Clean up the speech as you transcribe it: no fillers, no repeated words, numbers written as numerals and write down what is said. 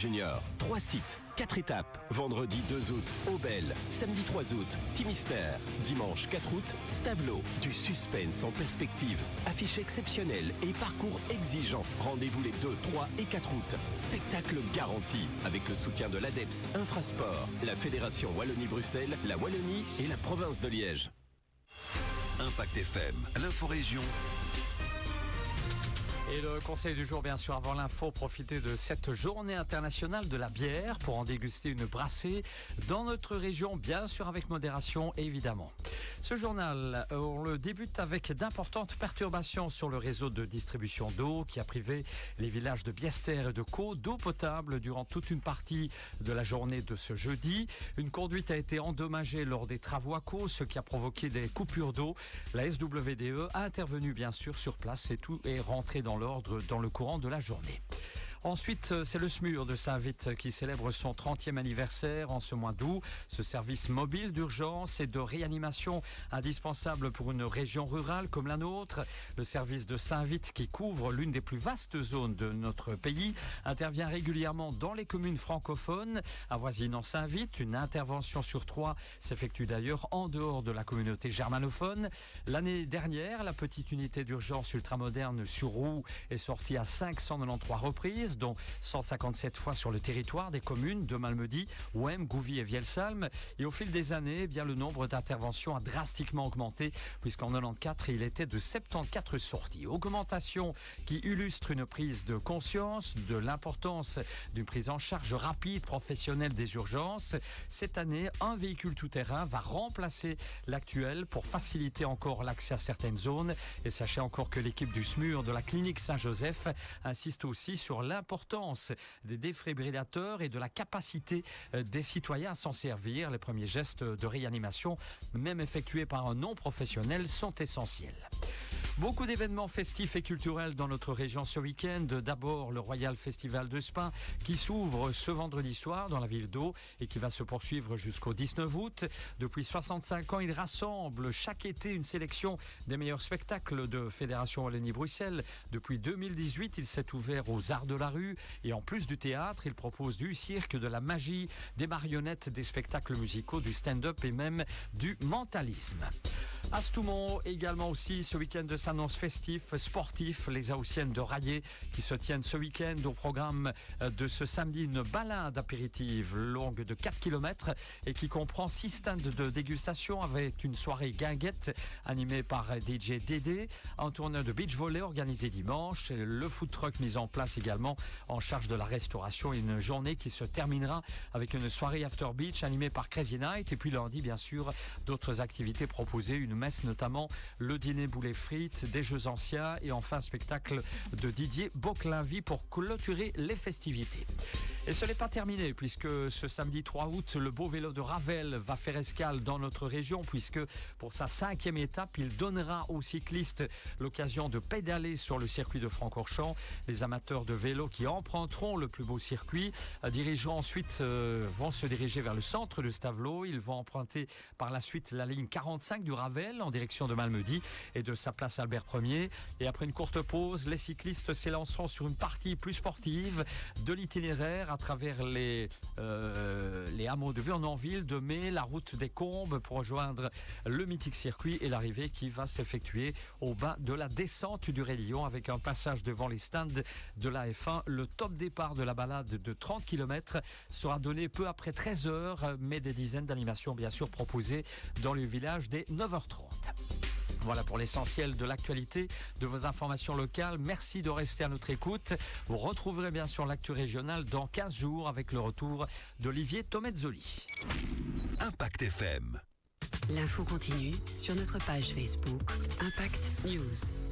Junior. 3 sites, 4 étapes. Vendredi 2 août, Aubel. Samedi 3 août, Timistère. Dimanche 4 août, Stavelot. Du suspense en perspective. Affiche exceptionnelle et parcours exigeant. Rendez-vous les 2, 3 et 4 août. Spectacle garanti avec le soutien de l'ADEPS, Infrasport, la Fédération Wallonie-Bruxelles, la Wallonie et la province de Liège. Impact FM, l'info-région. Et le conseil du jour, bien sûr, avant l'info, profitez de cette journée internationale de la bière pour en déguster une brassée dans notre région, bien sûr avec modération, évidemment. Ce journal, on le débute avec d'importantes perturbations sur le réseau de distribution d'eau qui a privé les villages de Biester et de Caux d'eau potable durant toute une partie de la journée de ce jeudi. Une conduite a été endommagée lors des travaux à Caux, ce qui a provoqué des coupures d'eau. La SWDE a intervenu bien sûr sur place et tout est rentré dans l'ordre dans le courant de la journée. Ensuite, c'est le SMUR de Saint-Vite qui célèbre son 30e anniversaire en ce mois d'août. Ce service mobile d'urgence et de réanimation indispensable pour une région rurale comme la nôtre. Le service de Saint-Vite, qui couvre l'une des plus vastes zones de notre pays, intervient régulièrement dans les communes francophones avoisinant Saint-Vite. Une intervention sur 3 s'effectue d'ailleurs en dehors de la communauté germanophone. L'année dernière, la petite unité d'urgence ultramoderne sur roue est sortie à 593 reprises, dont 157 fois sur le territoire des communes de Malmedy, Ouem, Gouvy et Vielsalm. Et au fil des années, eh bien, le nombre d'interventions a drastiquement augmenté, puisqu'en 94, il était de 74 sorties. Augmentation qui illustre une prise de conscience de l'importance d'une prise en charge rapide, professionnelle des urgences. Cette année, un véhicule tout-terrain va remplacer l'actuel pour faciliter encore l'accès à certaines zones. Et sachez encore que l'équipe du SMUR de la clinique Saint-Joseph insiste aussi sur l'importance des défibrillateurs et de la capacité des citoyens à s'en servir. Les premiers gestes de réanimation, même effectués par un non-professionnel, sont essentiels. Beaucoup d'événements festifs et culturels dans notre région ce week-end. D'abord, le Royal Festival de Spa qui s'ouvre ce vendredi soir dans la ville d'Eau et qui va se poursuivre jusqu'au 19 août. Depuis 65 ans, il rassemble chaque été une sélection des meilleurs spectacles de Fédération Wallonie-Bruxelles. Depuis 2018, il s'est ouvert aux arts de la rue et en plus du théâtre, il propose du cirque, de la magie, des marionnettes, des spectacles musicaux, du stand-up et même du mentalisme. À Stoumont, également aussi, ce week-end s'annonce festif, sportif. Les Haussiennes de Raillé qui se tiennent ce week-end au programme de ce samedi, une balade apéritive longue de 4 km et qui comprend 6 stands de dégustation avec une soirée guinguette animée par DJ Dédé, un tournoi de beach volley organisé dimanche, le food truck mis en place également en charge de la restauration et une journée qui se terminera avec une soirée after beach animée par Crazy Night et puis lundi bien sûr d'autres activités proposées, une messe notamment, le dîner boulet frites, des jeux anciens et enfin un spectacle de Didier Boclinvy pour clôturer les festivités. Et ce n'est pas terminé puisque ce samedi 3 août, le beau vélo de Ravel va faire escale dans notre région puisque pour sa 5e étape, il donnera aux cyclistes l'occasion de pédaler sur le circuit de Francorchamps. Les amateurs de vélo qui emprunteront le plus beau circuit dirigeront ensuite, vont se diriger vers le centre de Stavelot. Ils vont emprunter par la suite la ligne 45 du Ravel en direction de Malmedy et de sa place Albert Ier. Et après une courte pause, les cyclistes s'élanceront sur une partie plus sportive de l'itinéraire à travers les hameaux de Burnonville, de Mai, la route des Combes pour rejoindre le mythique circuit et l'arrivée qui va s'effectuer au bas de la descente du Raidillon avec un passage devant les stands de la F1. Le top départ de la balade de 30 km sera donné peu après 13h, mais des dizaines d'animations bien sûr proposées dans le village dès 9h30. Voilà pour l'essentiel de l'actualité, de vos informations locales. Merci de rester à notre écoute. Vous retrouverez bien sûr l'actu régionale dans 15 jours avec le retour d'Olivier Tomezzoli. Impact FM. L'info continue sur notre page Facebook Impact News.